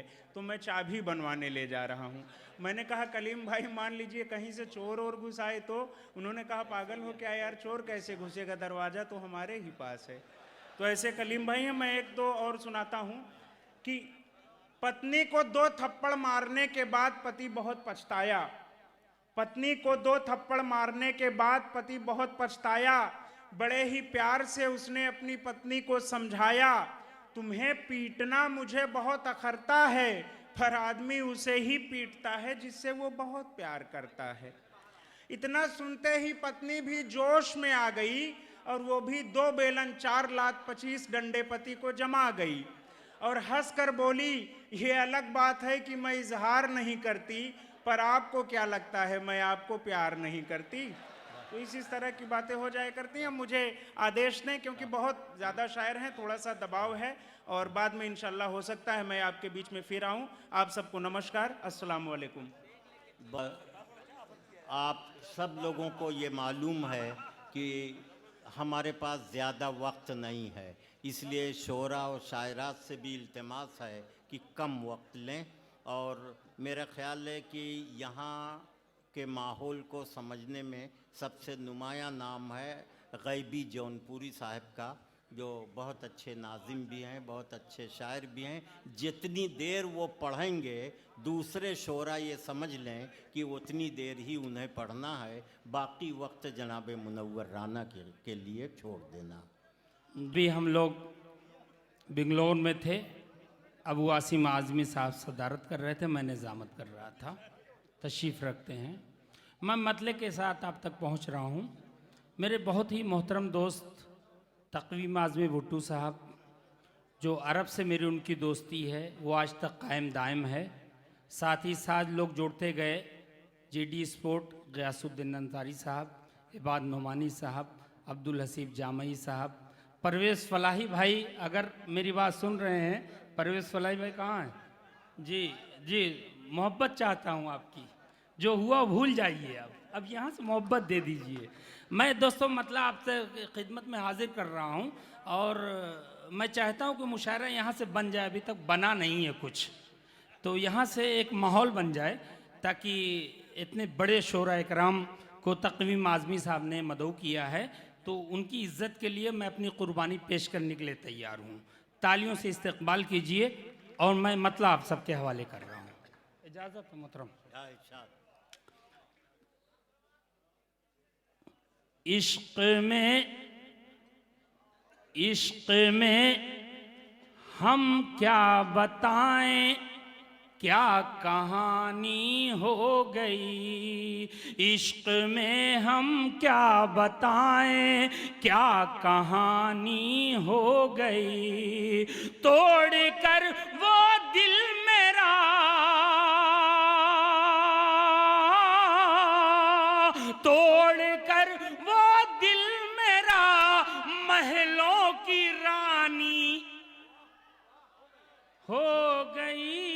है, तो मैं चाबी बनवाने ले जा रहा हूँ। मैंने कहा कलीम भाई मान लीजिए कहीं से चोर और घुस आए तो? उन्होंने कहा पागल हो क्या यार, चोर कैसे घुसेगा, दरवाज़ा तो हमारे ही पास है। तो ऐसे कलीम भाई हैं। मैं एक दो और सुनाता हूँ कि पत्नी को 2 थप्पड़ मारने के बाद पति बहुत पछताया। पत्नी को 2 थप्पड़ मारने के बाद पति बहुत पछताया। बड़े ही प्यार से उसने अपनी पत्नी को समझाया, तुम्हें पीटना मुझे बहुत अखरता है, पर आदमी उसे ही पीटता है जिससे वो बहुत प्यार करता है। इतना सुनते ही पत्नी भी जोश में आ गई और वो भी 2 बेलन 4 लात 25 डंडे पति को जमा गई और हंसकर बोली, ये अलग बात है कि मैं इजहार नहीं करती, पर आपको क्या लगता है मैं आपको प्यार नहीं करती? तो इस तरह की बातें हो जाया करती हैं। मुझे आदेश दें क्योंकि बहुत ज़्यादा शायर हैं, थोड़ा सा दबाव है और बाद में इंशाल्लाह हो सकता है मैं आपके बीच में फिर आऊँ। आप सबको नमस्कार, अस्सलाम वालेकुम। आप सब लोगों को ये मालूम है कि हमारे पास ज़्यादा वक्त नहीं है, इसलिए शोरा और शायरात से भी इल्तिमास है कि कम वक्त लें। और मेरा ख़्याल है कि यहाँ के माहौल को समझने में सबसे नुमायाँ नाम है गैबी जौनपुरी साहब का, जो बहुत अच्छे नाज़िम भी हैं, बहुत अच्छे शायर भी हैं। जितनी देर वो पढ़ेंगे दूसरे शोरा ये समझ लें कि उतनी देर ही उन्हें पढ़ना है, बाकी वक्त जनाब मुनव्वर राना के लिए छोड़ देना। भी हम लोग बेंगलोर में थे, अबू आसिम आज़मी साहब सदारत कर रहे थे, मैं निज़ामत कर रहा था। तशरीफ़ रखते हैं। मैं मतले के साथ आप तक पहुंच रहा हूं। मेरे बहुत ही मोहतरम दोस्त तक़वीम आज़मी भुट्टो साहब, जो अरब से मेरी उनकी दोस्ती है वो आज तक कायम दायम है। साथ ही साथ लोग जोड़ते गए, जेडी स्पोर्ट गयासुद्दीन अंसारी साहब, इबाद नोमानी साहब, अब्दुल हसीब जामई साहब, परवेज़ फलाही भाई, अगर मेरी बात सुन रहे हैं, परवेज़ फलाही भाई कहाँ हैं? जी जी, मोहब्बत चाहता हूँ आपकी, जो हुआ भूल जाइए, अब यहाँ से मोहब्बत दे दीजिए। मैं दोस्तों मतलब आपसे खिदमत में हाजिर कर रहा हूँ और मैं चाहता हूँ कि मुशायरा यहाँ से बन जाए, अभी तक बना नहीं है कुछ, तो यहाँ से एक माहौल बन जाए ताकि इतने बड़े शोरा इकराम को तक़वीम आज़मी साहब ने मदऊ किया है, तो उनकी इज़्ज़त के लिए मैं अपनी कुर्बानी पेश करने के लिए तैयार हूँ। तालियों से इस्तकबाल कीजिए और मैं मतलब आप सबके हवाले कर रहा हूँ। इजाज़त है मोहतरम। इश्क़ में हम क्या बताएं, क्या कहानी हो गई। इश्क़ में हम क्या बताएं, क्या कहानी हो गई। तोड़ कर वो दिल मेरा, तोड़ कर वो दिल मेरा महलों की रानी हो गई।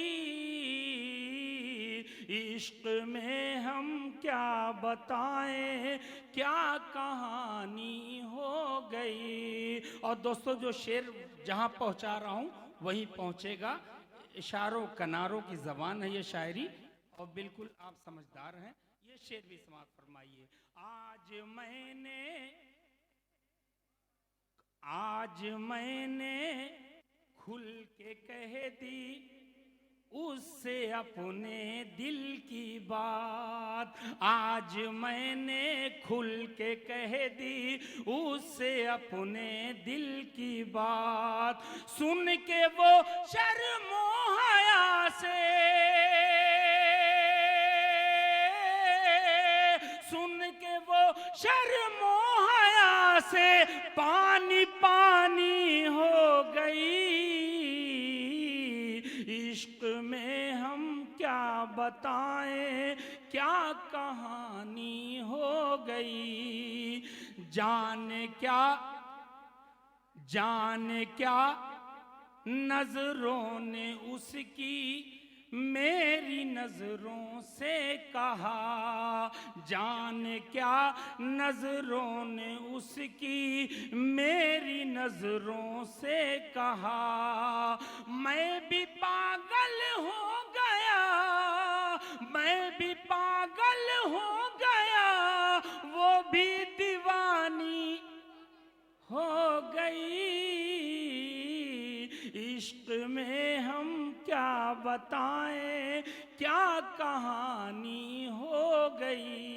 इश्क़ में हम क्या बताएं, क्या कहानी हो गई। और दोस्तों जो शेर जहां पहुंचा रहा हूं वहीं पहुंचेगा। इशारों कनारों की ज़बान है ये शायरी, और बिल्कुल आप समझदार हैं। ये शेर भी समाप्त फरमाइए। आज मैंने खुल के कह दी उससे अपने दिल की बात। आज मैंने खुल के कह दी उससे अपने दिल की बात। सुन के वो शर्मो हया से, सुन के वो शर्मो हया से पानी पानी हो गई। इश्क़ में हम क्या बताएं, क्या कहानी हो गई। जाने क्या नजरों ने उसकी मेरी नजरों से कहा। जाने क्या नजरों ने उसकी मेरी नजरों से कहा। मैं भी पागल बताएं क्या कहानी हो गई।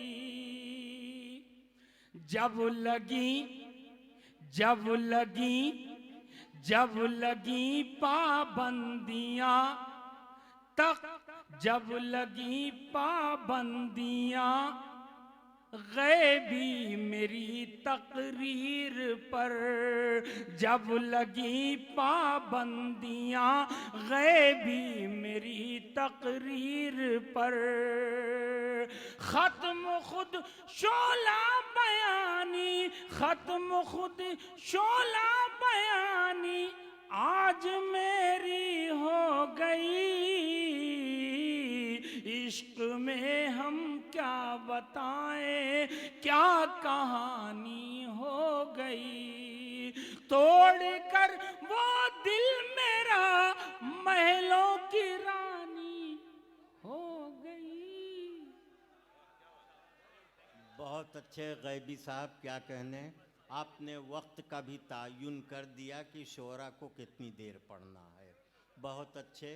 जब लगी जब लगी जब लगी पाबंदियां तक, जब लगी पाबंदियां गैबी मेरी तकरीर पर, जब लगी पाबंदियां गैबी मेरी तकरीर पर, खत्म खुद शोला बयानी, खत्म खुद शोला बयानी आज मेरी हो गई। इश्क में हम क्या बताएं क्या कहानी हो गई। तोड़कर वो दिल मेरा महलों की रानी हो गई। बहुत अच्छे गैबी साहब, क्या कहने। आपने वक्त का भी तयन कर दिया कि शोरा को कितनी देर पढ़ना है। बहुत अच्छे।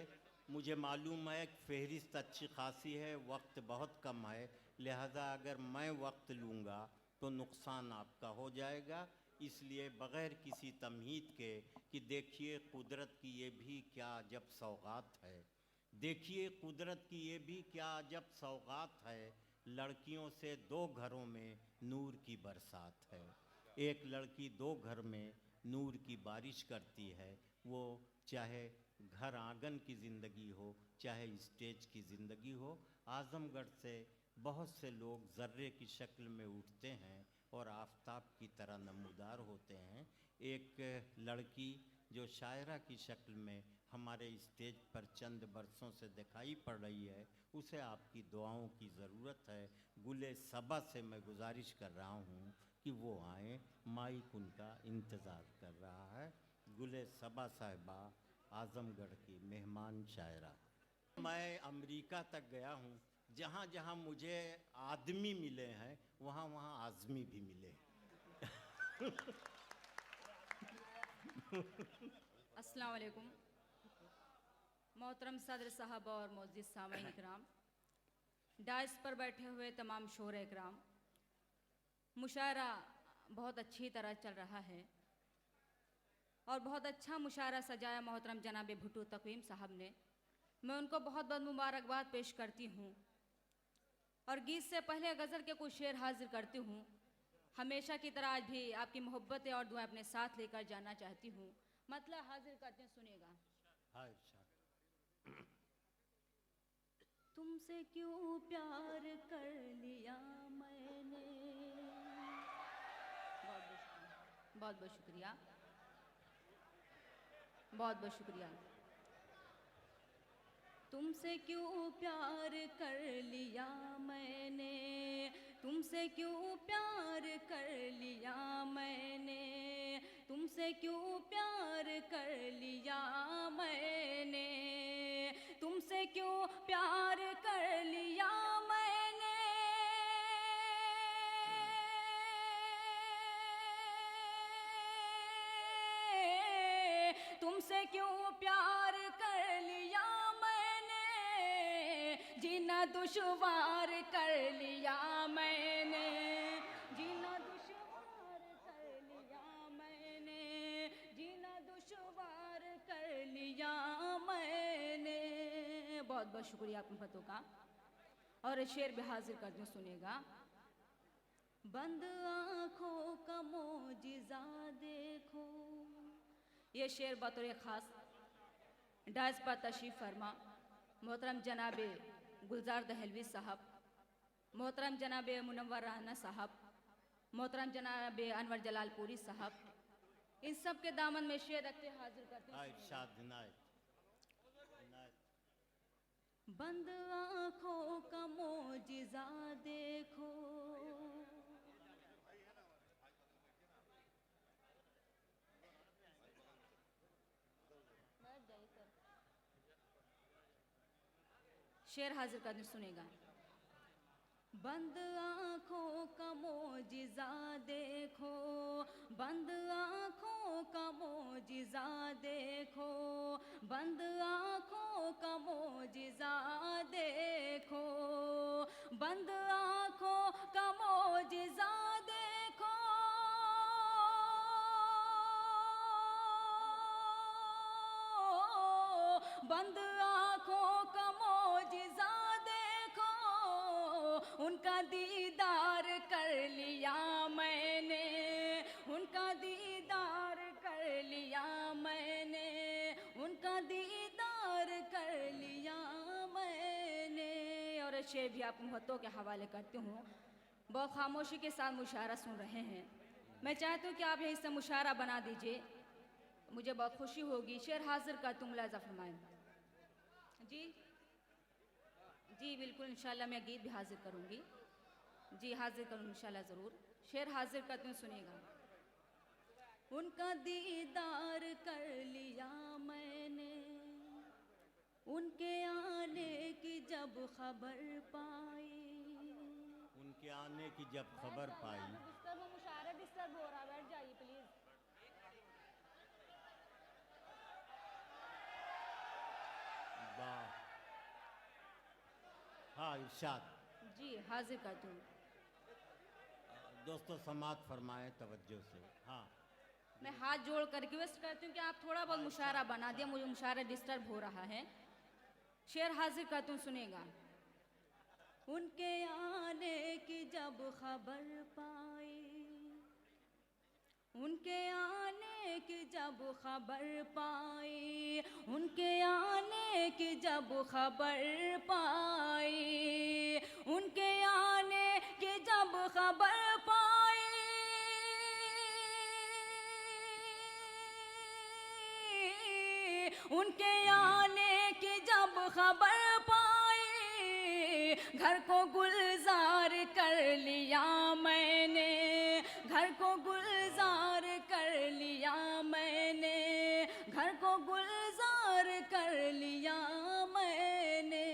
मुझे मालूम है फहरिस्त अच्छी खासी है, वक्त बहुत कम है, लिहाजा अगर मैं वक्त लूँगा तो नुकसान आपका हो जाएगा। इसलिए बग़ैर किसी तमहीद के कि देखिए कुदरत की ये भी क्या अजब सौगात है, देखिए कुदरत की ये भी क्या अजब सौगात है। लड़कियों से 2 घरों में नूर की बरसात है। एक लड़की 2 घर में नूर की बारिश करती है, वो चाहे घर आंगन की ज़िंदगी हो चाहे स्टेज की ज़िंदगी हो। आज़मगढ़ से बहुत से लोग ज़र्रे की शक्ल में उठते हैं और आफताब की तरह नमूदार होते हैं। एक लड़की जो शायरा की शक्ल में हमारे स्टेज पर चंद बरसों से दिखाई पड़ रही है, उसे आपकी दुआओं की ज़रूरत है। गुले सबा से मैं गुजारिश कर रहा हूँ कि वो आएँ, माइक उनका इंतज़ार कर रहा है। गुले सबा साहिबा आज़मगढ़ की मेहमान शायरा। मैं अमेरिका तक गया हूँ, जहाँ जहाँ मुझे आदमी मिले हैं वहाँ वहाँ आज़मी भी मिले। अस्सलाम वालेकुम। मोहतरम सदर साहब और मोअज़्ज़िज़ सामईन इकराम, डाइस पर बैठे हुए तमाम शोहरे इकराम, मुशायरा बहुत अच्छी तरह चल रहा है और बहुत अच्छा मुशायरा सजाया मोहतरम जनाब भुट्टो तक़वीम साहब ने। मैं उनको बहुत बहुत मुबारकबाद पेश करती हूँ और गीत से पहले गज़ल के कुछ शेर हाजिर करती हूँ। हमेशा की तरह आज भी आपकी मोहब्बतें और दुआएं अपने साथ लेकर जाना चाहती हूँ। मतलब हाजिर करते हैं, सुनिएगा। तुमसे क्यों प्यार कर लिया मैंने, बहुत बहुत शुक्रिया, बहुत बहुत शुक्रिया। तुमसे क्यों प्यार कर लिया मैंने, तुमसे क्यों प्यार कर लिया मैंने, तुमसे क्यों प्यार कर लिया मैंने, तुमसे क्यों प्यार कर लिया मैंने, तुमसे क्यों प्यार कर लिया मैंने, जीना दुश्वार कर लिया मैंने, जीना दुश्वार कर लिया मैंने, जीना दुश्वार कर लिया मैंने। बहुत बहुत शुक्रिया आप मोहब्बतों का। और शेर भी हाजिर कर दूँ, सुनेगा। बंद आँखों का मोजिज़ा देखो, ये शेर बतौर ख़ास डाइस पर तशरीफ़ फरमा मोहतरम जनाब गुलजार दहलवी साहब, मोहतरम जनाब मुनव्वर राना साहब, मोहतरम जनाब अनवर जलालपुरी साहब, इन सब के दामन में शेर रखते हाजिर करते हैं। बंद आँखों का मोजिज़ा देखो, शेर हाजिर करने, सुनेगा। बंद आँखों का मोजिज़ा देखो, बंद आँखों का मोजिज़ा देखो, बंद आँखों का बंद आँखों का मौजिज़ा देखो, उनका दीदार कर लिया मैंने, उनका दीदार कर लिया मैंने, उनका दीदार कर लिया मैंने। और ये शेर भी आप मोहब्बतों के हवाले करती हूँ। बहुत खामोशी के साथ मुशायरा सुन रहे हैं, मैं चाहती हूँ कि आप यहीं से मुशायरा बना दीजिए, मुझे बहुत खुशी होगी। शेर हाजिर कर तुम मुलाजा फरमाएं। जी जी बिल्कुल, इंशाल्लाह मैं गीत भी हाजिर करूँगी। जी हाजिर करूँ इंशाल्लाह ज़रूर। शेर हाजिर करती हूँ, सुनिएगा। उनका दीदार कर लिया मैंने, उनके आने की जब खबर पाई, उनके आने की जब खबर पाई। मुशायरा डिस्टर्ब हो रहा, बैठ जाइए प्लीज। वाह, हाँ इरशाद। जी हाजिर करती हूँ। दोस्तों समात फरमाएं तवज्जो से। हाँ मैं हाथ जोड़ कर रिक्वेस्ट करती हूँ कि आप थोड़ा बहुत मुशायरा बना दिया, मुझे मुशायरा डिस्टर्ब हो रहा है। शेर हाजिर करती हूँ, सुनेगा। उनके आने की जब खबर पाई, उनके आने की जब खबर पाई, उनके आने की जब खबर पाई, उनके आने की जब खबर पाई, उनके आने की जब खबर पाई, घर को गुलजार कर लिया मैंने, घर को गुलजार कर लिया मैंने, घर को गुलजार कर लिया मैंने।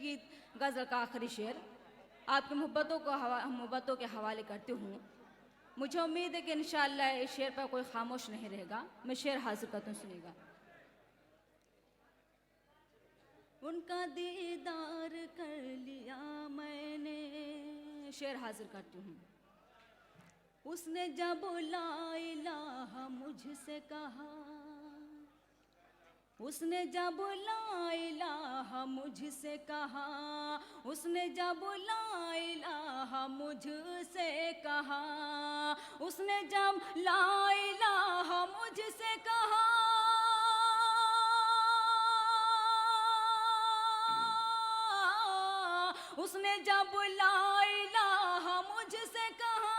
गीत गज़ल का आखिरी शेर आपकी मोहब्बतों के हवाले करती हूँ। मुझे उम्मीद है कि इंशाअल्लाह इस शेर पर कोई खामोश नहीं रहेगा। मैं शेर हाजिर करती हूँ, सुनिएगा। उनका दीदार कर लिया मैंने, शेर हाजिर करती हूँ। उसने जब ला इलाहा मुझसे कहा, उसने जब ला इलाहा मुझसे कहा, उसने जब ला इलाहा मुझसे कहा, उसने जब ला इलाहा मुझसे कहा, उसने जब ला इलाहा मुझसे कहा,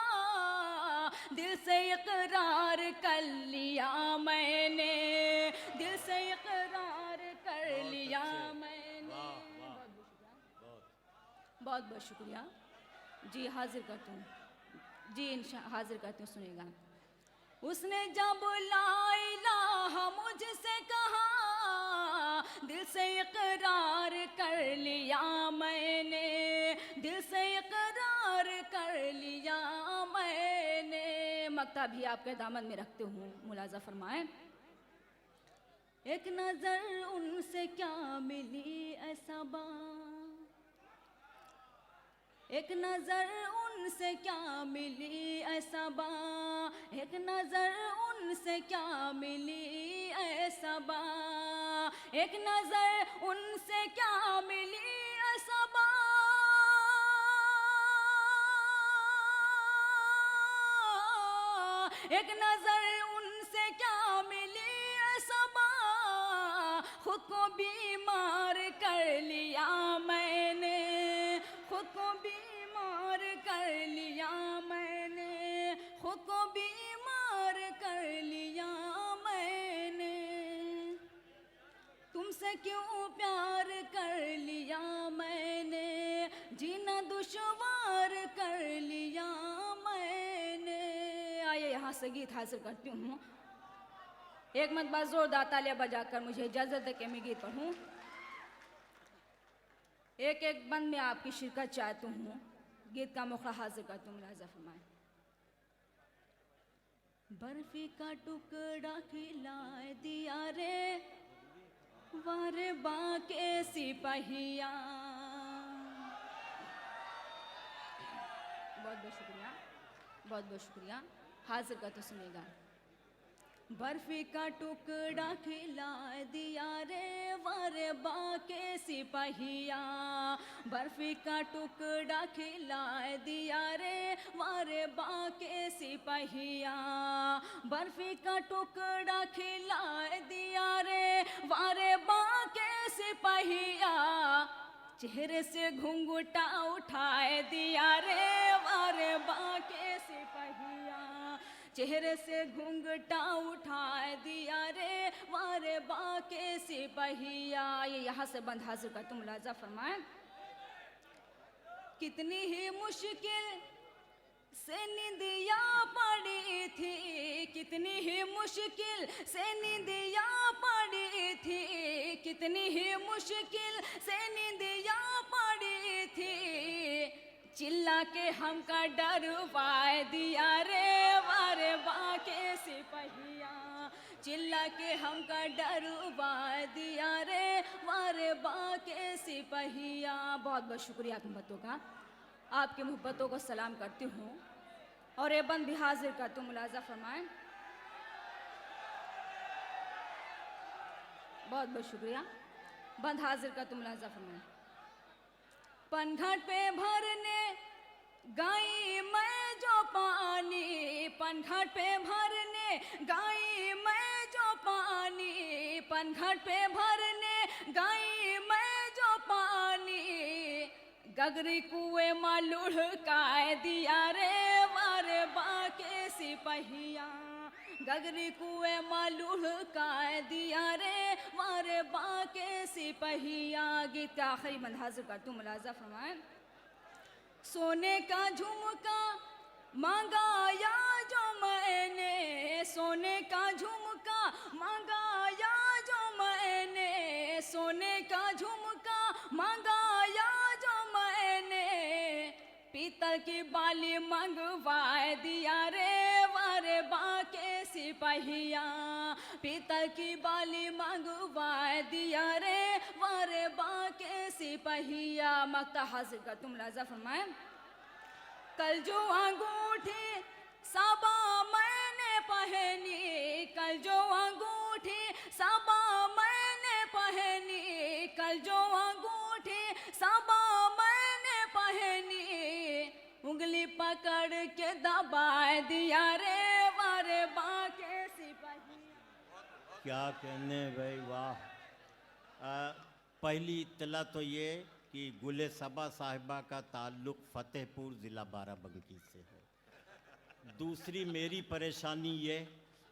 दिल से इकरार कर लिया मैंने, दिल से इकरार कर लिया मैंने। बहुत बहुत शुक्रिया। जी हाजिर करती हूँ, जी हाजिर करती हूँ, सुनेगा। उसने जब ला इलाहा मुझसे कहा, दिल से इकरार कर लिया मैंने, दिल से इकरार कर लिया मैंने। मक्ता भी आपके दामन में रखते हूँ, मुलाजा फरमाएं। एक नजर उनसे क्या मिली ऐसा बात, एक नजर उनसे क्या मिली ऐसा बात, एक नजर उनसे क्या मिली ऐसा बात, एक नजर उनसे क्या मिली ऐसा बात, एक नजर उनसे क्या मिली ऐसा बात, खुद को बीमार कर लिया मैंने, खुद को बीमार कर लिया मैंने, खुद को बीमार कर लिया मैंने। तुमसे क्यों प्यार कर लिया मैंने, जीना दुश्वार कर लिया मैंने। आइए यहाँ से गीत हासिल करती हूँ। एक मरतबा जोरदार तालियां बजाकर मुझे इजाज़त है कि मैं गीत पढ़ूँ। एक एक बंद में आपकी शिरकत चाहती हूँ। गीत का मुखरा हाजिर करती हूँ, मुलाजा फरमाएं। बर्फी का टुकड़ा खिलाए दिया रे वारे बाके सिपहिया। बहुत बहुत शुक्रिया, बहुत बहुत शुक्रिया। हाजिर करते सुनेगा। बर्फी का टुकड़ा खिला दिया रे वारे बाके सिपहिया, बर्फी का टुकड़ा खिला दिया रे वारे बाके सिपहिया, बर्फी का टुकड़ा खिला दिया रे वारे बाके सिपहिया, चेहरे से घुंघटा उठाए दिया रे वारे बाके सिपहिया, चेहरे से घुंघटा उठाए दिया रे वारे बाके सिपहिया। ये यहाँ से बंद हाजिर का तुम मुलाजा फरमाए। कितनी ही मुश्किल से नींदिया पड़ी थी, कितनी ही मुश्किल से नींदिया पड़ी थी, कितनी ही मुश्किल से नींदिया पड़ी थी, चिल्ला के हमका डरवाए दिया रे वारे बाके सिपहिया, चिल्ला के हमका डरवाए दिया रे वारे बाके सिपहिया। बहुत बहुत शुक्रिया आप मोहब्बतों का, आपकी मोहब्बतों को सलाम करती हूँ और ये बंद भी हाजिर का तुम मुलाजा फरमाएं। बहुत बहुत शुक्रिया, बंद हाजिर का तुम मुलाजा फरमाएं। पनघट पे भरने गाई मैं जो पानी, पनघट पे भरने गाई मैं जो पानी, पनघट पे भरने गाई मैं जो पानी, गगरी कुएं मां लुढ़काए दिया रे वारे बाके सिपहिया, गगरी कुएं मां लुढ़काए दिया रे वारे बाके सिपहिया। गीत का आखिरी बंद हाजिर कर तुम मुलाजा फरमाएं। सोने का झुमका मंगाया जो मैंने, सोने का झुमका मंगाया जो मैंने, सोने का झुमका मंगाया जो मैंने, पीतल की बाली मंगवाए दिया रे वारे बाके सिपहिया, पीतल की बाली मंगवाए दिया रे वारे बाके सिपहिया। मक्ता हाजिर का तुम लाजा फरमाए। कल जो अंगूठी सबा मैंने पहनी, कल जो अंगूठी सबा मैंने पहनी, कल जो अंगूठी सबा मैंने पहनी, उंगली पकड़ के दबाए दिया रे वारे बाके सिपहिया। क्या कहने भाई, वाह। पहली इत्तला तो ये कि गुले सबा साहिबा का ताल्लुक़ फ़तेहपुर ज़िला बाराबंकी से है। दूसरी मेरी परेशानी ये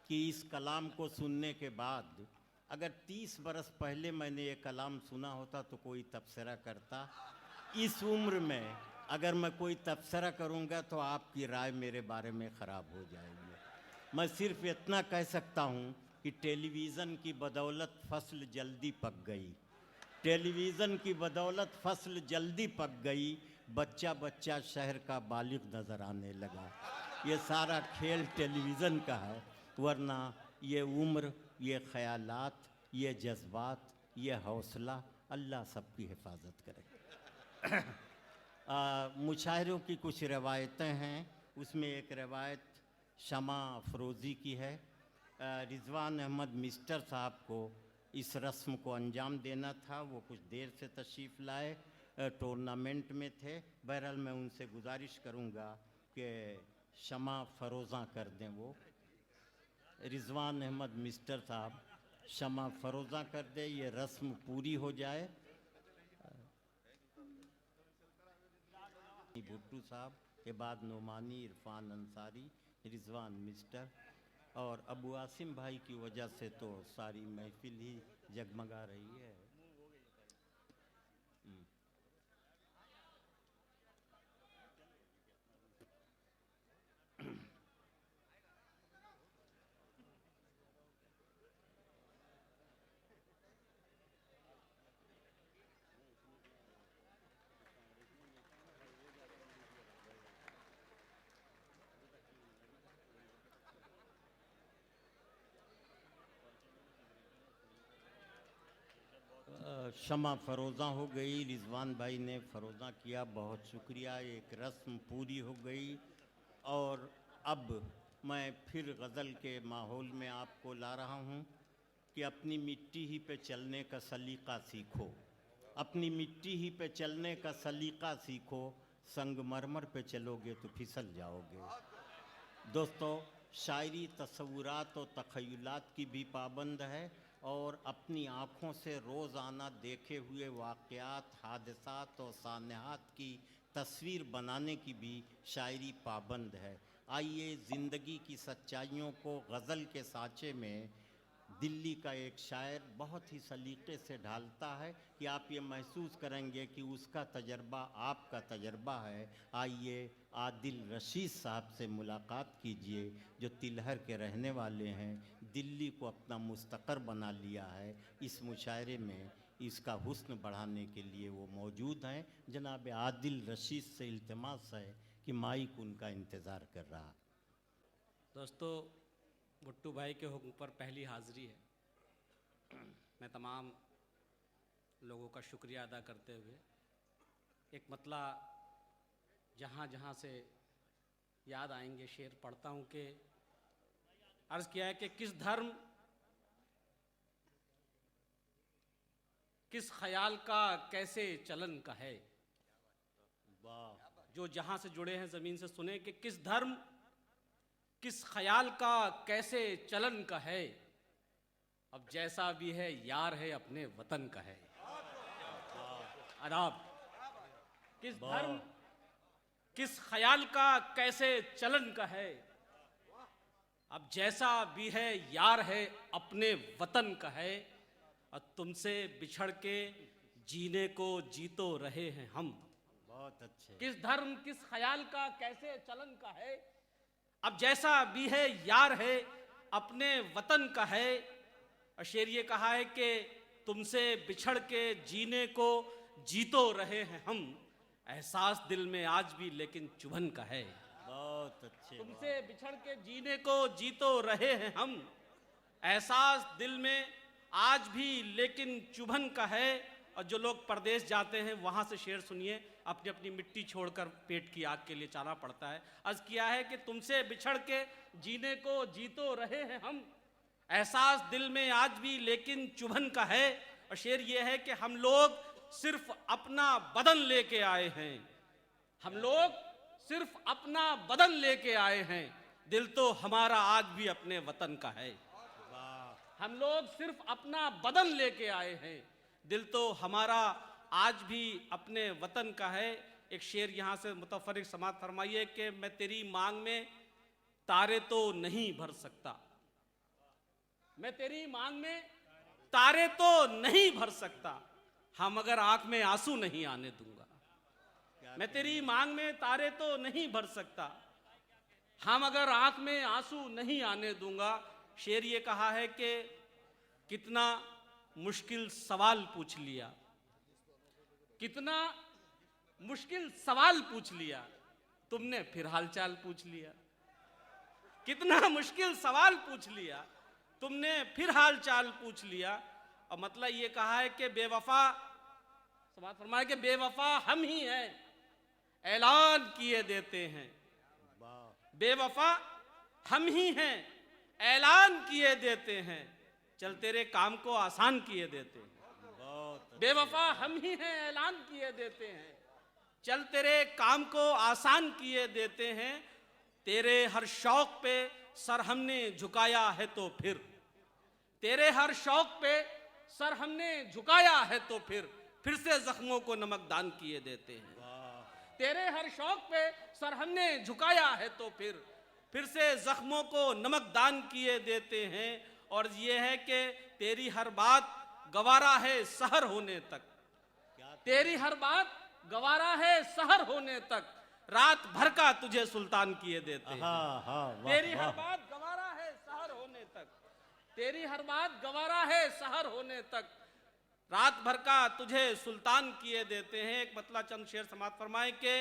कि इस कलाम को सुनने के बाद अगर 30 बरस पहले मैंने ये कलाम सुना होता तो कोई तबसरा करता। इस उम्र में अगर मैं कोई तबसरा करूँगा तो आपकी राय मेरे बारे में ख़राब हो जाएगी। मैं सिर्फ इतना कह सकता हूँ कि टेलीविज़न की बदौलत फसल जल्दी पक गई, टेलीविज़न की बदौलत फसल जल्दी पक गई, बच्चा बच्चा शहर का बालिग नज़र आने लगा। ये सारा खेल टेलीविज़न का है, वरना ये उम्र, ये ख़यालात, ये जज्बात, ये हौसला, अल्लाह सबकी हिफाजत करे। मुशायरों की कुछ रवायतें हैं, उसमें एक रवायत शमा अफरोज़ी की है। रिजवान अहमद मिस्टर साहब को इस रस्म को अंजाम देना था, वो कुछ देर से तशरीफ़ लाए, टूर्नामेंट में थे। बहरहाल मैं उनसे गुजारिश करूँगा कि शमा फ़रोज़ा कर दें। वो रिजवान अहमद मिस्टर साहब शमा फ़रोज़ा कर दे, ये रस्म पूरी हो जाए। भुट्टू साहब के बाद नोमानी, इरफान अंसारी, रिजवान मिस्टर और अबू आसिम भाई की वजह से तो सारी महफिल ही जगमगा रही है। शमा फ़रोज़ा हो गई, रिजवान भाई ने फ़रोज़ा किया, बहुत शुक्रिया। एक रस्म पूरी हो गई और अब मैं फिर गज़ल के माहौल में आपको ला रहा हूँ कि अपनी मिट्टी ही पे चलने का सलीका सीखो, अपनी मिट्टी ही पे चलने का सलीका सीखो, संगमरमर पे चलोगे तो फिसल जाओगे। दोस्तों, शायरी तसव्वुरात और तख़य्युलात की भी पाबंद है और अपनी आँखों से रोज़ाना देखे हुए वाक़यात, हादसात और सानहात की तस्वीर बनाने की भी शायरी पाबंद है। आइए ज़िंदगी की सच्चाइयों को गज़ल के सांचे में दिल्ली का एक शायर बहुत ही सलीके से ढालता है कि आप ये महसूस करेंगे कि उसका तजर्बा आपका तजर्बा है। आइए आदिल रशीद साहब से मुलाकात कीजिए, जो तिलहर के रहने वाले हैं, दिल्ली को अपना मुस्तक़र बना लिया है। इस मुशायरे में इसका हुस्न बढ़ाने के लिए वो मौजूद हैं। जनाब आदिल रशीद से इल्तिमास है कि माइक उनका इंतज़ार कर रहा है। दोस्तों, भुट्टू भाई के हुक्म पर पहली हाज़िरी है। मैं तमाम लोगों का शुक्रिया अदा करते हुए एक मतला जहाँ जहाँ से याद आएंगे शेर पढ़ता हूँ कि अर्ज़ किया है कि किस धर्म, किस ख्याल का कैसे चलन का है। जो जहाँ से जुड़े हैं ज़मीन से सुने कि किस धर्म, किस ख्याल का कैसे चलन का है। अब जैसा भी है यार है अपने वतन का है। अदाब। किस धर्म, किस ख्याल का कैसे चलन का है। अब जैसा भी है यार है अपने वतन का है। और तुमसे बिछड़ के जीने को जीतो रहे हैं हम। बहुत अच्छे। किस धर्म, किस ख्याल का कैसे चलन का है। अब जैसा भी है यार है अपने वतन का है। और शेर ये कहा है कि तुमसे बिछड़ के जीने को जीतो रहे हैं हम। एहसास दिल में आज भी लेकिन चुभन का है। बहुत अच्छे। तुमसे बिछड़ के जीने को जीतो रहे हैं हम। एहसास दिल में आज भी लेकिन चुभन का है। और जो लोग परदेश जाते हैं वहाँ से शेर सुनिए, अपनी अपनी मिट्टी छोड़कर पेट की आग के लिए जाना पड़ता है। अर्ज़ किया है कि तुमसे बिछड़ के जीने को जीतो रहे हैं हम। एहसास दिल में आज भी लेकिन चुभन का है। और शेर ये है कि हम लोग सिर्फ अपना बदन लेके आए हैं। हम लोग सिर्फ अपना बदन लेके आए हैं। दिल तो हमारा आज भी अपने वतन का है। हम लोग सिर्फ अपना बदन लेके आए हैं। दिल तो हमारा आज भी अपने वतन का है। एक शेर यहाँ से मुतफरिक समात फरमाइए कि मैं तेरी मांग में तारे तो नहीं भर सकता। मैं तेरी मांग में तारे तो नहीं भर सकता। हम अगर आंख में आंसू नहीं आने दूंगा। मैं तेरी मांग में तारे तो नहीं भर सकता। हम अगर आंख में आंसू नहीं आने दूंगा। शेर ये कहा है कि कितना मुश्किल सवाल पूछ लिया, कितना मुश्किल सवाल पूछ लिया, तुमने फिर हालचाल पूछ लिया। कितना मुश्किल सवाल पूछ लिया, तुमने फिर हालचाल पूछ लिया। और मतलब ये कहा है कि बेवफा, समाज फरमाए कि बेवफा हम ही हैं, ऐलान किए देते हैं। बेवफा हम ही हैं, ऐलान किए देते हैं। चल तेरे काम को आसान किए देते हैं। बेवफा हम ही हैं, ऐलान किए देते हैं। चल तेरे काम को आसान किए देते हैं। तेरे हर शौक पे सर हमने झुकाया है तो फिर, तेरे हर शौक पे सर हमने झुकाया है तो फिर से जख्मों को नमक दान किए देते हैं। तेरे हर शौक पे सर हमने झुकाया है तो फिर से जख्मों को नमक दान किए देते हैं। और ये है कि तेरी हर बात गवारा है सहर होने तक। तेरी हर बात गवारा है सहर होने तक। रात भर का तुझे सुल्तान किए देते हैं। तेरी हर बात गवारा है सहर होने तक। तेरी हर बात गवारा है सहर होने तक। रात भर का तुझे सुल्तान किए देते हैं। एक मतला चंद शेर समात फरमाए कि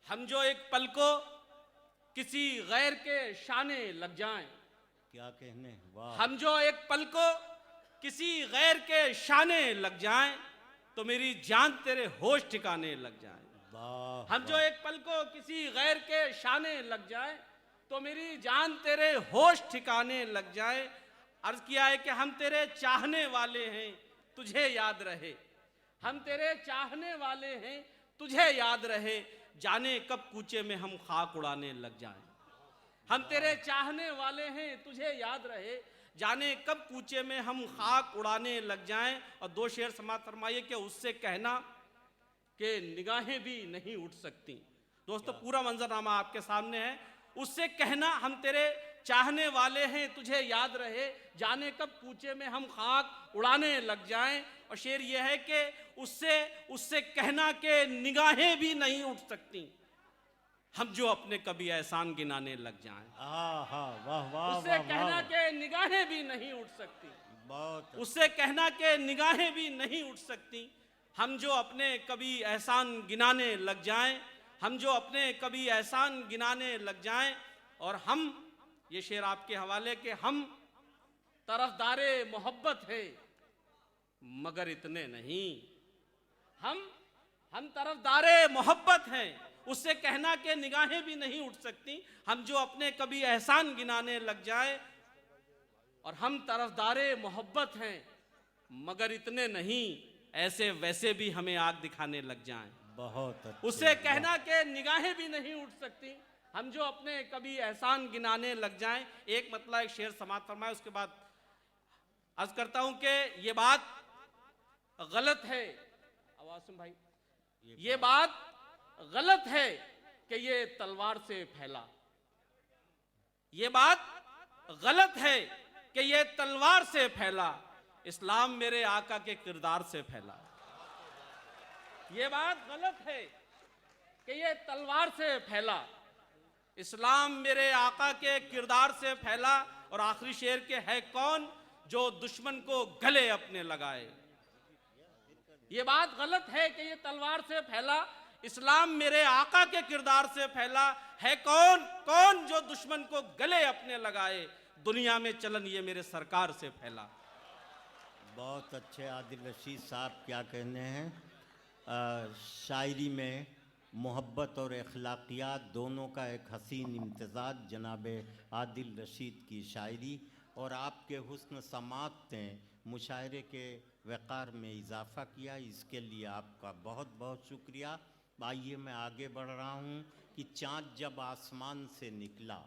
हम जो एक पल को किसी गैर के शाने लग जाएं। क्या कहने, वाह। हम जो एक पल को किसी गैर के शाने लग जाएं तो मेरी जान तेरे होश ठिकाने लग जाए। हम जो एक पल को किसी गैर के शाने लग जाएं तो मेरी जान तेरे होश ठिकाने लग जाए। अर्ज किया है कि हम तेरे चाहने वाले हैं, तुझे याद रहे। हम तेरे चाहने वाले हैं, तुझे याद रहे, जाने कब कूचे में हम खाक उड़ाने लग जाएं। हम तेरे चाहने वाले हैं, तुझे याद रहे, जाने कब कूचे में हम खाक उड़ाने लग जाएं। और दो शेर समाप्त फरमाइए कि उससे कहना कि निगाहें भी नहीं उठ सकती। दोस्तों, पूरा मंजरनामा आपके सामने है। उससे कहना हम तेरे चाहने वाले हैं, तुझे याद रहे, जाने कब कूचे में हम खाक उड़ाने लग जाएं। और शेर यह है कि उससे कहना कि निगाहें भी नहीं उठ सकती, हम जो अपने कभी एहसान गिनाने लग जाएं। वाह वाह उससे वाह कहना वाह, कि निगाहें भी नहीं उठ सकती, बहुत उससे कहना कि निगाहें भी नहीं उठ सकती, हम जो अपने कभी एहसान गिनाने लग जाएं। हम जो अपने कभी एहसान गिनाने लग जाएं। और हम, ये शेर आपके हवाले के, हम तरफदारे मोहब्बत है मगर इतने नहीं। हम तरफदारे मोहब्बत हैं, उससे कहना कि निगाहें भी नहीं उठ सकती, हम जो अपने कभी एहसान गिनाने लग जाए। और हम तरफदारे मोहब्बत हैं मगर इतने नहीं, ऐसे वैसे भी हमें आग दिखाने लग जाएं। बहुत अच्छे, उससे कहना कि निगाहें भी नहीं उठ सकती, हम जो अपने कभी एहसान गिनाने लग जाएं। एक मतलब एक शेर समाप्त फरमाए, उसके बाद अर्ज करता हूं कि ये बात गलत है। आवाज सुन भाई, ये बात गलत है कि ये तलवार से फैला। ये बात गलत है कि ये तलवार से फैला, इस्लाम मेरे आका के किरदार से फैला। ये बात गलत है कि ये तलवार से फैला, इस्लाम मेरे आका के किरदार से फैला। और आखिरी शेर के है कौन जो दुश्मन को गले अपने लगाए। ये बात गलत है कि ये तलवार से फैला, इस्लाम मेरे आका के किरदार से फैला। है कौन जो दुश्मन को गले अपने लगाए, दुनिया में चलन ये मेरे सरकार से फैला। बहुत अच्छे आदिल रशीद साहब क्या कहने हैं। शायरी में मोहब्बत और अखलाकियात दोनों का एक हसीन इम्तज़ाज जनाब आदिल रशीद की शायरी, और आपके हुस्न समात ने मुशायरे के वक़ार में इजाफ़ा किया, इसके लिए आपका बहुत बहुत शुक्रिया। आइए मैं आगे बढ़ रहा हूँ कि चाँद जब आसमान से निकला,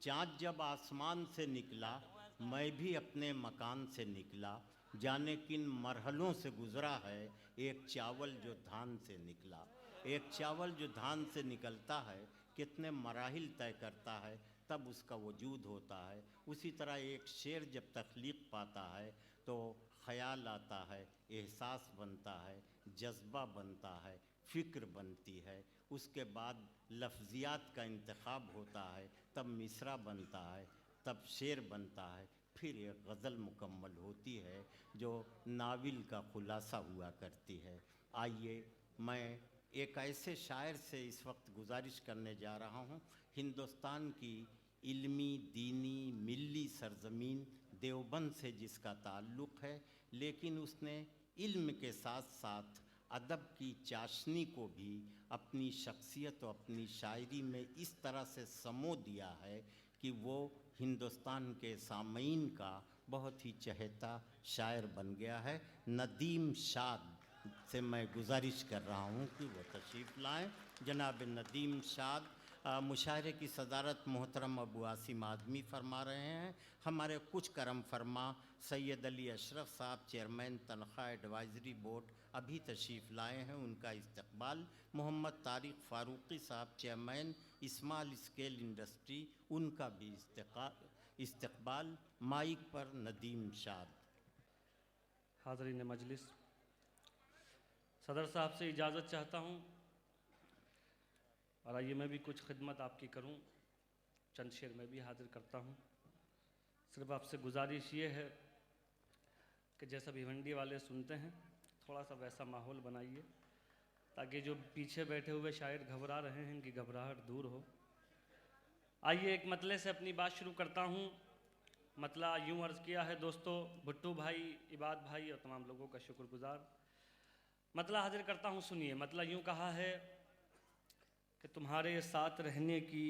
चाँद जब आसमान से निकला, मैं भी अपने मकान से निकला, जाने किन मरहलों से गुज़रा है एक चावल जो धान से निकला। एक चावल जो धान से निकलता है कितने मराहिल तय करता है, तब उसका वजूद होता है। उसी तरह एक शेर जब तख्लीक पाता है तो ख़याल आता है, एहसास बनता है, जज्बा बनता है, फ़िक्र बनती है, उसके बाद लफ्ज़ियात का इंतखाब होता है, तब मिसरा बनता है, तब शेर बनता है, फिर एक गज़ल मुकम्मल होती है जो नाविल का खुलासा हुआ करती है। आइए मैं एक ऐसे शायर से इस वक्त गुजारिश करने जा रहा हूँ, हिंदुस्तान की इल्मी, दीनी, मिल्ली सरज़मीन देवबंद से जिसका ताल्लुक़ है, लेकिन उसने इल्म के साथ साथ अदब की चाशनी को भी अपनी शख्सियत और अपनी शायरी में इस तरह से समो दिया है कि वो हिंदुस्तान के सामीन का बहुत ही चहेता शायर बन गया है। नदीम शाद से मैं गुजारिश कर रहा हूँ कि वो तशरीफ़ लाएँ। जनाब नदीम शाद मुशायरे की सदारत मोहतरम अबू आसिम आज़मी फरमा रहे हैं। हमारे कुछ करम फरमा सैयद अली अशरफ साहब चेयरमैन तनख्वाह एडवाइज़री बोर्ड अभी तशरीफ़ लाए हैं, उनका इस्तकबाल। मोहम्मद तारिक फ़ारूक़ी साहब चेयरमैन स्मॉल स्केल इंडस्ट्री, उनका भी इस्तकबाल। माइक पर नदीम शाद। हाज़रीन मजलिस, सदर साहब से इजाज़त चाहता हूँ और आइए मैं भी कुछ खिदमत आपकी करूँ। चंद शेर मैं भी हाजिर करता हूँ। सिर्फ आपसे गुजारिश ये है कि जैसा भिवंडी वाले सुनते हैं, थोड़ा सा वैसा माहौल बनाइए ताकि जो पीछे बैठे हुए शायर घबरा रहे हैं कि घबराहट दूर हो। आइए एक मतले से अपनी बात शुरू करता हूँ। मतला यूँ अर्ज़ किया है दोस्तों, भुट्टू भाई, इबाद भाई और तमाम लोगों का शुक्रगुजार। मतला हाजिर करता हूँ, सुनिए। मतला यूँ कहा है कि तुम्हारे साथ रहने की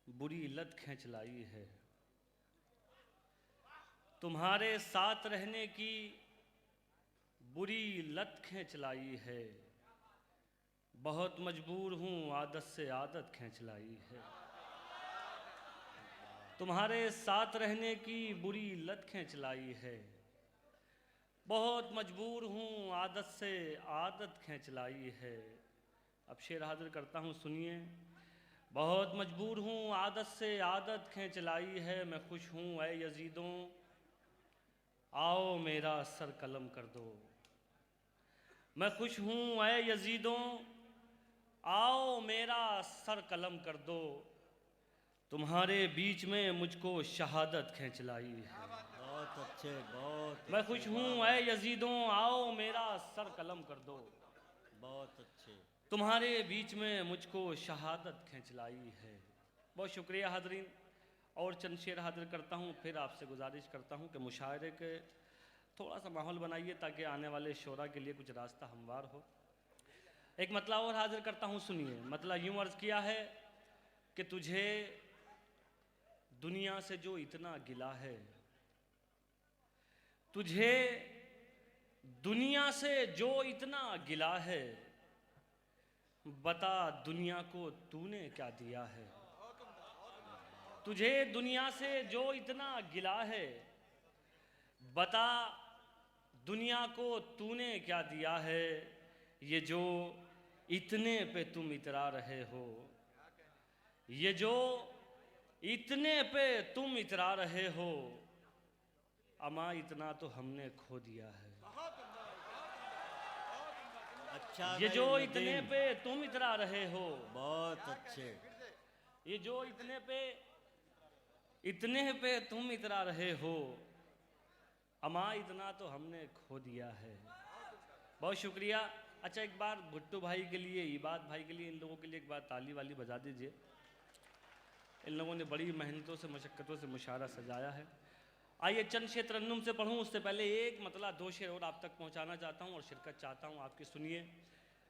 बुरी लत खींच लाई है। तुम्हारे साथ रहने की बुरी लत खींच लाई है। बहुत मजबूर हूँ, आदत से आदत खींच लाई है। तुम्हारे साथ रहने की बुरी लत खींच लाई है। बहुत मजबूर हूँ, आदत से आदत खींच लाई है। अब शेर हाजिर करता हूँ, सुनिए। बहुत मजबूर हूँ, आदत से आदत खींच लाई है। मैं खुश हूँ ऐ यजीदों, आओ मेरा सर कलम कर दो। मैं खुश हूँ ऐ यजीदों, आओ मेरा सर कलम कर दो। तुम्हारे बीच में मुझको शहादत खींच लाई है। बहुत अच्छे, बहुत मैं खुश हूँ ऐ यजीदों, आओ मेरा सर कलम कर दो। बहुत अच्छे। तुम्हारे बीच में मुझको शहादत खींच लाई है। बहुत शुक्रिया हाजरीन। और चंद शेर हाजिर करता हूँ, फिर आपसे गुजारिश करता हूँ कि मुशायरे के थोड़ा सा माहौल बनाइए ताकि आने वाले शोरा के लिए कुछ रास्ता हमवार हो। एक मतला और हाजिर करता हूँ, सुनिए। मतला यूँ अर्ज़ किया है कि तुझे दुनिया से जो इतना गिला है, तुझे दुनिया से जो इतना गिला है, बता दुनिया को तूने क्या दिया है। तुझे दुनिया से जो इतना गिला है, बता दुनिया को तूने क्या दिया है। ये जो इतने पे तुम इतरा रहे हो, ये जो इतने पे तुम इतरा रहे हो, अमा इतना तो हमने खो दिया है। अच्छा ये जो रहे इतने नदीम, पे तुम इतरा रहे हो, बहुत अच्छे। ये जो इतने पे तुम इतरा रहे हो, अमा इतना तो हमने खो दिया है। बहुत शुक्रिया। अच्छा, एक बार भुट्टू भाई के लिए, इबाद भाई के लिए, इन लोगों के लिए एक बार ताली वाली बजा दीजिए। इन लोगों ने बड़ी मेहनतों से, मशक्क़तों से मुशायरा सजाया है। आइए चंद शेर तरन्नुम से पढ़ूँ, उससे पहले एक मतला दो शेर और आप तक पहुँचाना चाहता हूँ और शिरकत चाहता हूँ आपकी। सुनिए।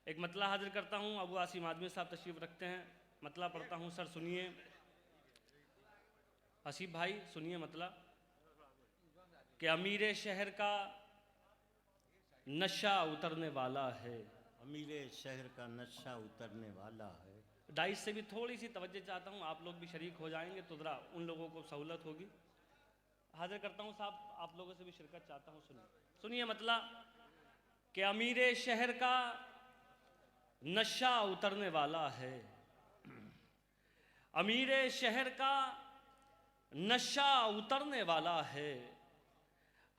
एक मतला हाजिर करता हूँ, अबू आसिम आज़मी साहब तशरीफ़ रखते हैं। मतला पढ़ता हूँ, सर सुनिए। हसीब भाई सुनिए मतला कि अमीर शहर का नशा उतरने वाला है। अमीरे शहर का नशा उतरने वाला है। डाइस से भी थोड़ी सी तवज्जो चाहता हूँ, आप लोग भी शरीक हो जाएंगे तो ज़रा उन लोगों को सहूलत होगी। हाजिर करता हूँ साहब, आप लोगों से भी शिरकत चाहता हूँ। सुनिए मतला कि अमीर शहर का नशा उतरने वाला है। अमीर शहर का नशा उतरने वाला है।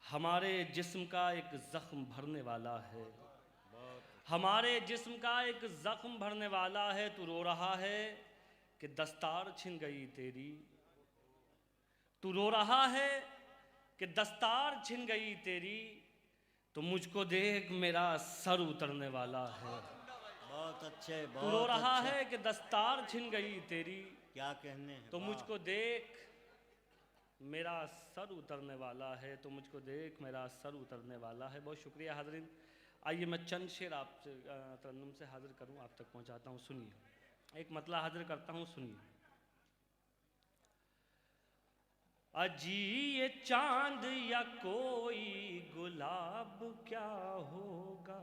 हमारे जिस्म का एक जख्म भरने वाला है। हमारे जिस्म का एक जख्म भरने वाला है। तू रो रहा है कि दस्तार छिन गई तेरी। तू रो रहा है कि दस्तार छिन गई तेरी। तो मुझको देख मेरा सर उतरने वाला है। बहुत अच्छे, तू रो बहुत रहा अच्छे। है कि दस्तार छिन गई तेरी। क्या कहने हैं। तो वाह। मुझको देख मेरा सर उतरने वाला है। तो मुझको देख मेरा सर उतरने वाला है। बहुत शुक्रिया हाजरीन। आइए मैं चंद शेर आपसे तरन्नुम से हाजिर करूं, आप तक पहुंचाता हूं। सुनिए। एक मतला हाजिर करता हूं, सुनिए। अजी ये चांद या कोई गुलाब क्या होगा।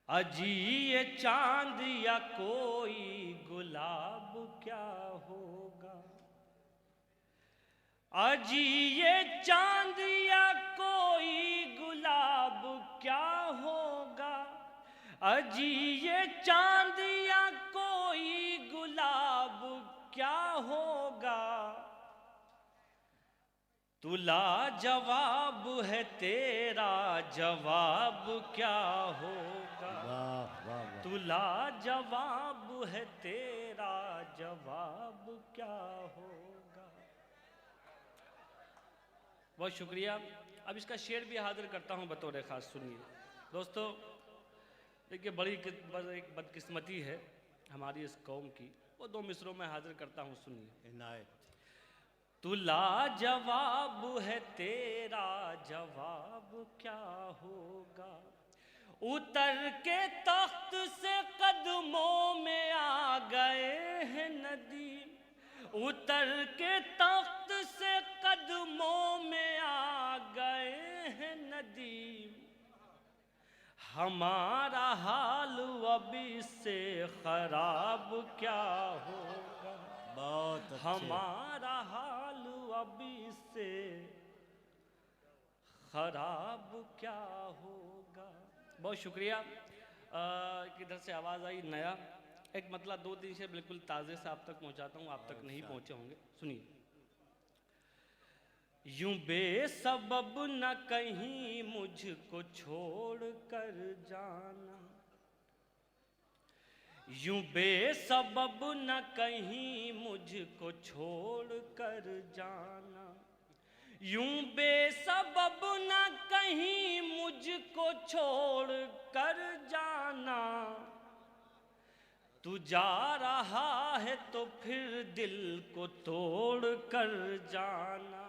अजी ये चांद या कोई गुलाब क्या होगा। अजी ये चांद या कोई गुलाब क्या होगा। अजी ये चांद या कोई गुलाब क्या होगा। तू लाजवाब है, तेरा जवाब क्या होगा। वाह वाह वाह। तू लाजवाब है, तेरा जवाब क्या होगा। बहुत शुक्रिया। अब इसका शेर भी हाजिर करता हूँ बतौर ख़ास। सुनिए दोस्तों, देखिए एक बदकिस्मती है हमारी इस कौम की। वो दो मिसरों में हाजिर करता हूँ, सुनिए। इनायत। तू लाजवाब है, तेरा जवाब क्या होगा। उतर के तख्त से कदमों में आ गए हैं नदीम, उतर के तख्त से कदमों में आ गए हैं नदीम। हमारा हाल अब इससे खराब क्या होगा, बहुत अच्छे। हमारा हाल अब इससे खराब क्या होगा। बहुत शुक्रिया। किधर से आवाज़ आई नया, एक मतलब 2 दिन से बिल्कुल ताज़े से आप तक पहुंचाता हूँ, आप तक नहीं पहुंचे होंगे। सुनिए। यूं बेसबब न कहीं मुझको छोड़ कर जाना, यूं बेसबब न कहीं मुझको छोड़ कर जाना, यूं बेसबब न कहीं मुझको छोड़ कर जाना। तू जा रहा है तो फिर दिल को तोड़ कर जाना,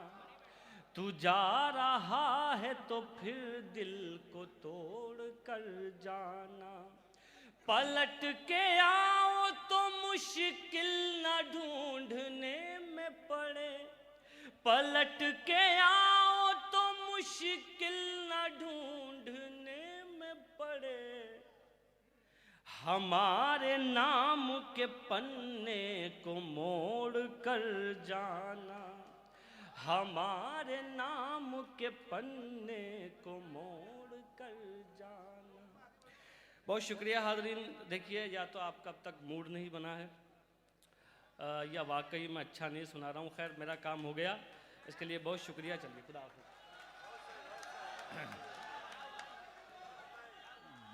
तू जा रहा है तो फिर दिल को तोड़ कर जाना। पलट के आओ तो मुश्किल न ढूंढने में पड़े, पलट के आओ तो मुश्किल न ढूंढने में पड़े। हमारे नाम के पन्ने को मोड़ कर जाना, हमारे नाम के पन्ने को मोड़ कर जाना। बहुत शुक्रिया हाज़रीन। देखिए, या तो आपका अब तक मूड नहीं बना है या वाकई मैं अच्छा नहीं सुना रहा हूँ। खैर, मेरा काम हो गया, इसके लिए बहुत शुक्रिया। चलिए, खुदा हाफ़िज़।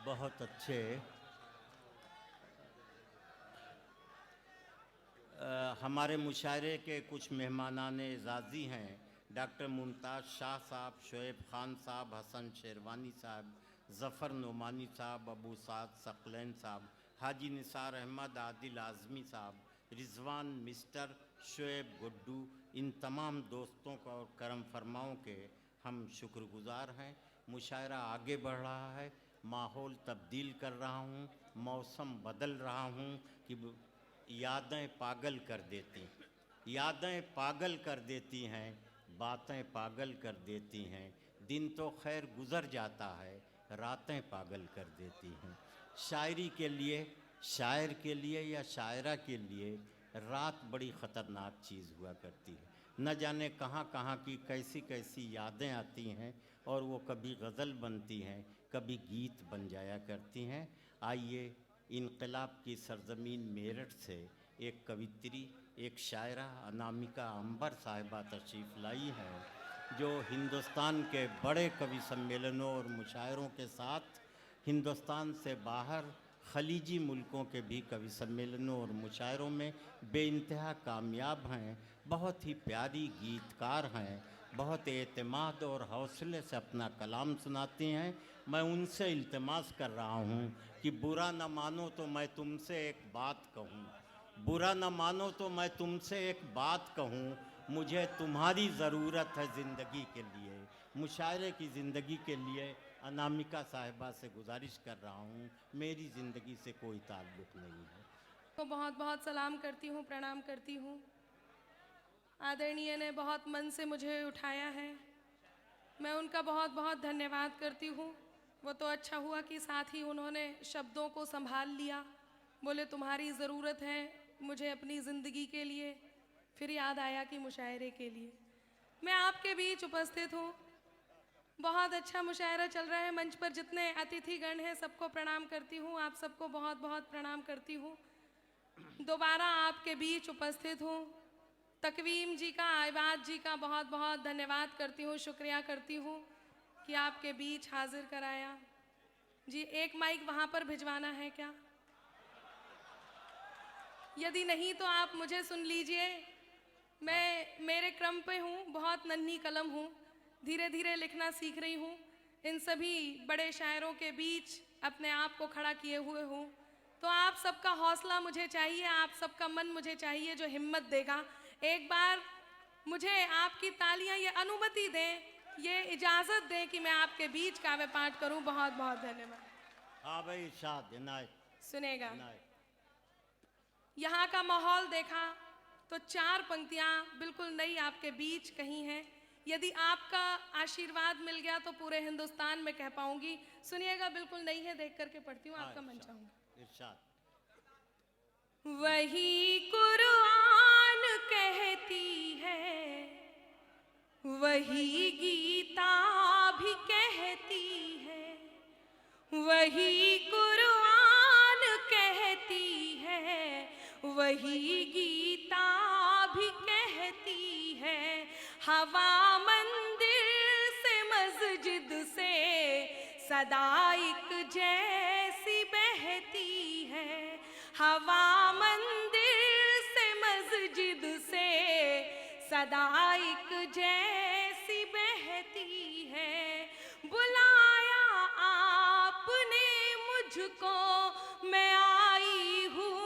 बहुत अच्छे। हमारे मुशायरे के कुछ मेहमानान एज़ाज़ी हैं। डॉक्टर मुमताज़ शाह साहब, शोएब ख़ान साहब, हसन शेरवानी साहब, ज़फ़र नोमानी साहब, अबू साद सकलैन साहब, हाजी निसार अहमद, आदिल आज़मी साहब, रिज़वान, मिस्टर शोएब गुड्डू, इन तमाम दोस्तों का और करम फरमाओं के हम शुक्रगुज़ार हैं। मुशायरा आगे बढ़ रहा है, माहौल तब्दील कर रहा हूँ, मौसम बदल रहा हूँ कि यादें पागल कर देती, यादें पागल कर देती हैं, बातें पागल कर देती हैं। दिन तो खैर गुज़र जाता है, रातें पागल कर देती हैं। शायरी के लिए, शायर के लिए या शायरा के लिए रात बड़ी ख़तरनाक चीज़ हुआ करती है। न जाने कहाँ कहाँ की कैसी कैसी यादें आती हैं और वो कभी गज़ल बनती हैं, कभी गीत बन जाया करती हैं। आइए, इनकलाब की सरज़मीन मेरठ से एक कवित्री, एक शायरा अनामिका अंबर साहिबा तशरीफ़ लाई हैं, जो हिंदुस्तान के बड़े कवि सम्मेलनों और मुशायरों के साथ हिंदुस्तान से बाहर खलीजी मुल्कों के भी कवि सम्मेलनों और मुशायरों में बेइंतहा कामयाब हैं। बहुत ही प्यारी गीतकार हैं, बहुत एतमाद और हौसले से अपना कलाम सुनाती हैं। मैं उनसे इल्तिमास कर रहा हूँ कि बुरा न मानो तो मैं तुमसे एक बात कहूँ, बुरा न मानो तो मैं तुमसे एक बात कहूँ, मुझे तुम्हारी ज़रूरत है ज़िंदगी के लिए। मुशायरे की ज़िंदगी के लिए अनामिका साहिबा से गुजारिश कर रहा हूँ, मेरी ज़िंदगी से कोई ताल्लुक़ नहीं है। तो बहुत बहुत सलाम करती हूँ, प्रणाम करती हूँ। आदरणीय ने बहुत मन से मुझे उठाया है, मैं उनका बहुत बहुत धन्यवाद करती हूँ। वो तो अच्छा हुआ कि साथ ही उन्होंने शब्दों को संभाल लिया, बोले तुम्हारी ज़रूरत है मुझे अपनी ज़िंदगी के लिए। फिर याद आया कि मुशायरे के लिए मैं आपके बीच उपस्थित हूँ। बहुत अच्छा मुशायरा चल रहा है। मंच पर जितने अतिथिगण हैं सबको प्रणाम करती हूँ, आप सबको बहुत बहुत प्रणाम करती हूँ। दोबारा आपके बीच उपस्थित हूँ। तकवीम जी का, आइबाद जी का बहुत बहुत धन्यवाद करती हूँ, शुक्रिया करती हूँ कि आपके बीच हाजिर कराया। जी, एक माइक वहाँ पर भिजवाना है क्या? यदि नहीं तो आप मुझे सुन लीजिए। मैं मेरे क्रम पे हूँ, बहुत नन्ही कलम हूँ, धीरे धीरे लिखना सीख रही हूँ। इन सभी बड़े शायरों के बीच अपने आप को खड़ा किए हुए हूँ। तो आप सबका हौसला मुझे चाहिए, आप सबका मन मुझे चाहिए जो हिम्मत देगा। एक बार मुझे आपकी तालियां ये अनुमति दें, ये इजाज़त दें कि मैं आपके बीच काव्य पाठ करूं। बहुत बहुत धन्यवाद। हाँ भाई, इरशाद इनायत सुनेगा। इनायत। यहाँ का माहौल देखा तो 4 पंक्तियाँ बिल्कुल नई आपके बीच कही हैं। यदि आपका आशीर्वाद मिल गया तो पूरे हिंदुस्तान में कह पाऊंगी। सुनिएगा, बिल्कुल नई है, देख करके पढ़ती हूँ, आपका मन चाहूंगी। इरशाद। वही कुरान कहती है, वही गीता भी कहती है, वही कुरान कहती है, वही गीता भी कहती है। हवा मंदिर से मस्जिद से सदा एक जैसी बहती है। हवा मंदिर से मस्जिद से सदा एक जैसी बहती है। बुलाया आपने मुझको, मैं आई हूँ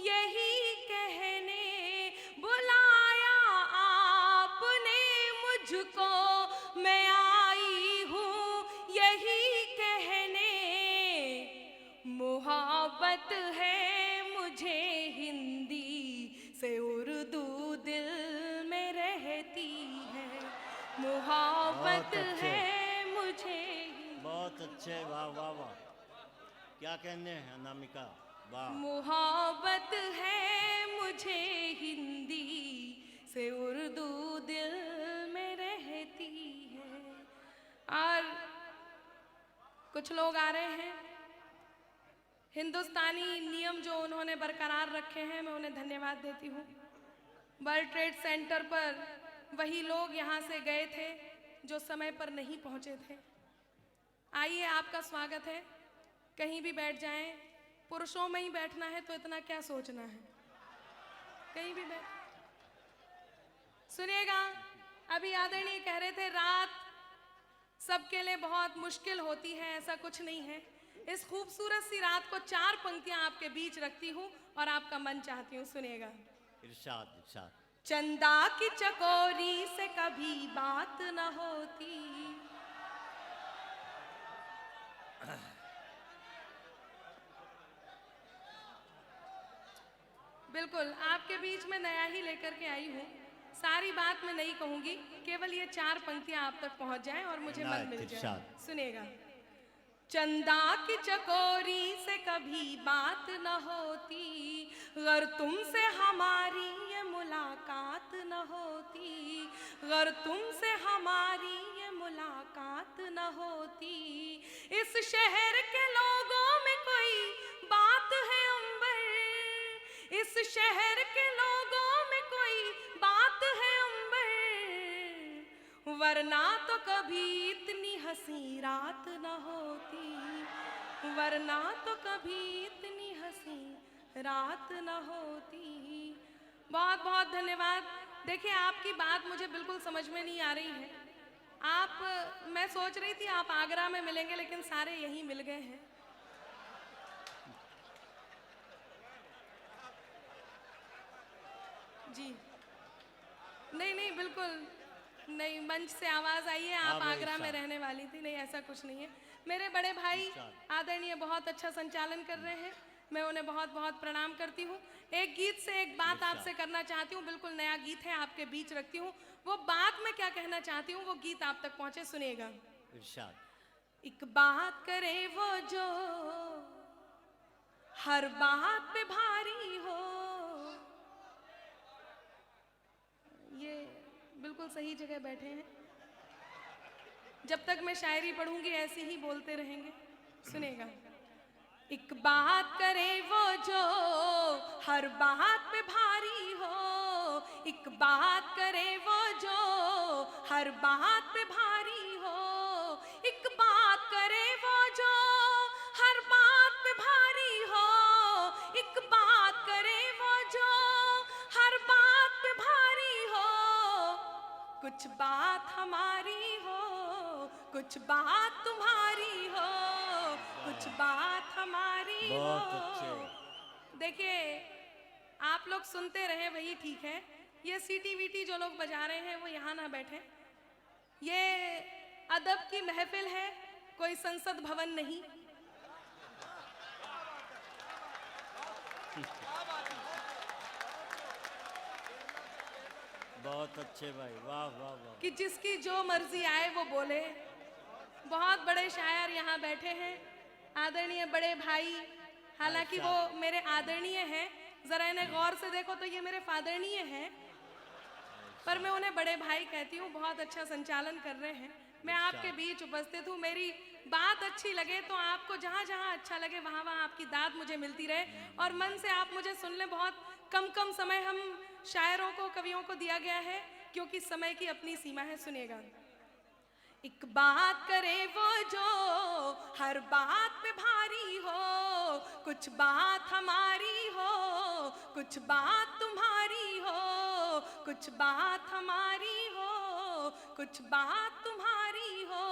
यही कहने। बुलाया आपने मुझको, मैं आई हूँ यही कहने। मोहब्बत है मुझे हिंदी से, उर्दू दिल में रहती है। मोहब्बत बहुत अच्छे। है मुझे बहुत अच्छे, वाह वाह वाह। क्या कहने हैं अनामिका, वाह। मोहब्बत है मुझे हिंदी से, उर्दू दिल में रहती है। और कुछ लोग आ रहे हैं, हिंदुस्तानी नियम जो उन्होंने बरकरार रखे हैं, मैं उन्हें धन्यवाद देती हूँ। वर्ल्ड ट्रेड सेंटर पर वही लोग यहाँ से गए थे जो समय पर नहीं पहुँचे थे। आइए, आपका स्वागत है, कहीं भी बैठ जाएं। पुरुषों में ही बैठना है तो इतना क्या सोचना है, कहीं भी बैठ। सुनिएगा, अभी आदरणीय कह रहे थे रात सबके लिए बहुत मुश्किल होती है, ऐसा कुछ नहीं है। इस खूबसूरत सी रात को 4 पंक्तियां आपके बीच रखती हूँ और आपका मन चाहती हूँ। सुनिएगा। इरशाद इरशाद। चंदा की चकोरी से कभी बात न होती, बिल्कुल आपके बीच में नया ही लेकर के आई हूँ। सारी बात मैं नहीं कहूंगी, केवल ये 4 पंक्तियां आप तक पहुंच जाएं और मुझे मन मिल जाए। सुनेगा। चंदा की चकोरी से कभी बात न होती, अगर तुमसे हमारी ये मुलाकात न होती, अगर तुमसे हमारी ये मुलाकात न होती। इस शहर के लोगों में कोई बात है अंबर, इस शहर के लोगों में कोई बात है अंबर, वरना तो कभी इतनी हंसी रात न होती, वरना तो कभी इतनी हंसी रात न होती। बहुत बहुत धन्यवाद। देखिए, आपकी बात मुझे बिल्कुल समझ में नहीं आ रही है। मैं सोच रही थी आप आगरा में मिलेंगे, लेकिन सारे यहीं मिल गए हैं। जी नहीं नहीं, बिल्कुल नहीं, मंच से आवाज आई है, आप आगरा में रहने वाली थी। नहीं, ऐसा कुछ नहीं है। मेरे बड़े भाई आदरणीय बहुत अच्छा संचालन कर रहे हैं, मैं उन्हें बहुत बहुत प्रणाम करती हूँ। एक गीत से एक बात आपसे करना चाहती हूँ, बिल्कुल नया गीत है, आपके बीच रखती हूँ। वो बात मैं क्या कहना चाहती हूँ, वो गीत आप तक पहुँचे, सुनिएगा। इरशाद। एक बात करे वो जो हर बात पे भारी हो, ये बिल्कुल सही जगह बैठे हैं। जब तक मैं शायरी पढ़ूंगी ऐसे ही बोलते रहेंगे। सुनेगा। एक बात करे वो जो हर बात पे भारी हो, एक बात करे वो जो हर बात पे भारी हो, एक बात करे वो जो हर बात पे भारी हो, एक बात करे वो जो हर बात पे भारी हो। कुछ बात हमारी हो, कुछ बात तुम्हारी हो, कुछ बात हमारी हो। बहुत अच्छे। देखिए, आप लोग सुनते रहे वही ठीक है। ये सीटी वीटी जो लोग बजा रहे हैं वो यहाँ ना बैठे। ये अदब की महफिल है, कोई संसद भवन नहीं। बहुत अच्छे भाई, वाह वाह वाह। कि जिसकी जो मर्जी आए वो बोले। बहुत बड़े शायर यहाँ बैठे हैं, आदरणीय बड़े भाई, हालांकि वो मेरे आदरणीय हैं, जरा इन्हें गौर से देखो तो ये मेरे फादरणीय हैं, पर मैं उन्हें बड़े भाई कहती हूँ। बहुत अच्छा संचालन कर रहे हैं। मैं आपके बीच उपस्थित हूँ, मेरी बात अच्छी लगे तो आपको जहाँ जहाँ अच्छा लगे वहाँ वहाँ आपकी दाद मुझे मिलती रहे, और मन से आप मुझे सुन लें। बहुत कम समय हम शायरों को, कवियों को दिया गया है, क्योंकि समय की अपनी सीमा है। सुनिएगा। एक बात करे वो जो हर बात पे भारी हो, कुछ बात हमारी हो, कुछ बात तुम्हारी हो, कुछ बात हमारी हो, कुछ बात तुम्हारी हो।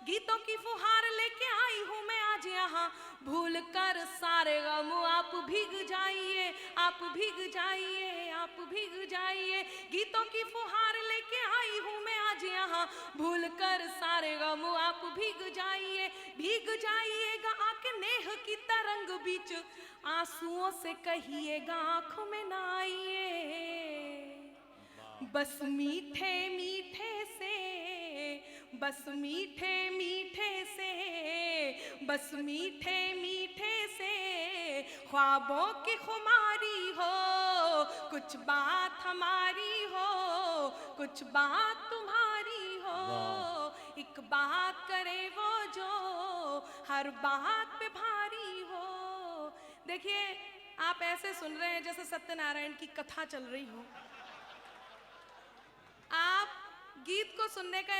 गीतों की फुहार लेके आई हूँ मैं आज यहाँ, भूल कर सारे गम आप भीग जाइए, आप भीग जाइए, आप भीग जाइए। गीतों की फुहार लेके आई हूँ मैं आज यहाँ, भूल कर सारे गम आप भीग जाइए, भीग जाइएगा आके नेह की तरंग बीच, आंसुओं से कहिएगा आंखों में ना आइए। बस मीठे मीठे से, बस मीठे मीठे से, बस मीठे मीठे से ख्वाबों की खुमारी हो, कुछ बात हमारी हो, कुछ बात तुम्हारी हो। एक बात करे वो जो हर बात पे भारी हो। देखिए, आप ऐसे सुन रहे हैं जैसे सत्यनारायण की कथा चल रही हो। आप गीत को सुनने का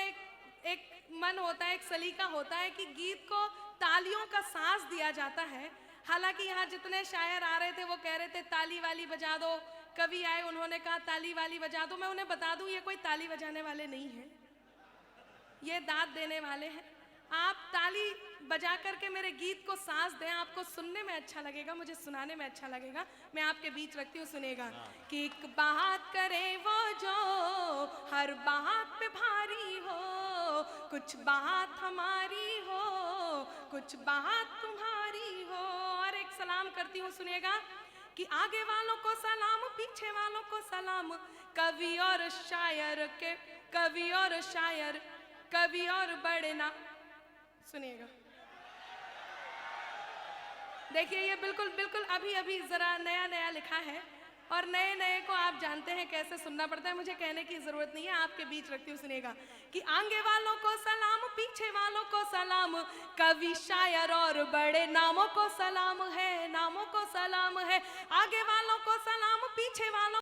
एक मन होता है, एक सलीका होता है कि गीत को तालियों का सांस दिया जाता है। हालांकि यहाँ जितने शायर आ रहे थे वो कह रहे थे ताली वाली बजा दो, कवि आए उन्होंने कहा ताली वाली बजा दो। मैं उन्हें बता दूं ये कोई ताली बजाने वाले नहीं हैं, ये दाद देने वाले हैं। आप ताली बजा करके मेरे गीत को सांस दें, आपको सुनने में अच्छा लगेगा, मुझे सुनाने में अच्छा लगेगा। मैं आपके बीच रखती हूँ, सुनेगा। कि एक बात करे वो जो हर बात पे भारी हो, कुछ बात हमारी हो, कुछ बात तुम्हारी हो। और एक सलाम करती हूँ, सुनिएगा। कि आगे वालों को सलाम, पीछे वालों को सलाम, कवि और शायर के, कवि और शायर, कवि और बड़े ना। सुनिएगा। देखिए, ये बिल्कुल बिल्कुल अभी अभी जरा नया नया लिखा है, और नए नए को आप जानते हैं कैसे सुनना पड़ता है, मुझे कहने की जरूरत नहीं है, आपके बीच रखती हूँ। सुनिएगा। कि आगे वालों को सलाम, पीछे वालों को सलाम, कवि शायर और बड़े नामों को सलाम है, नामों को सलाम है। आगे वालों को सलाम, पीछे वालों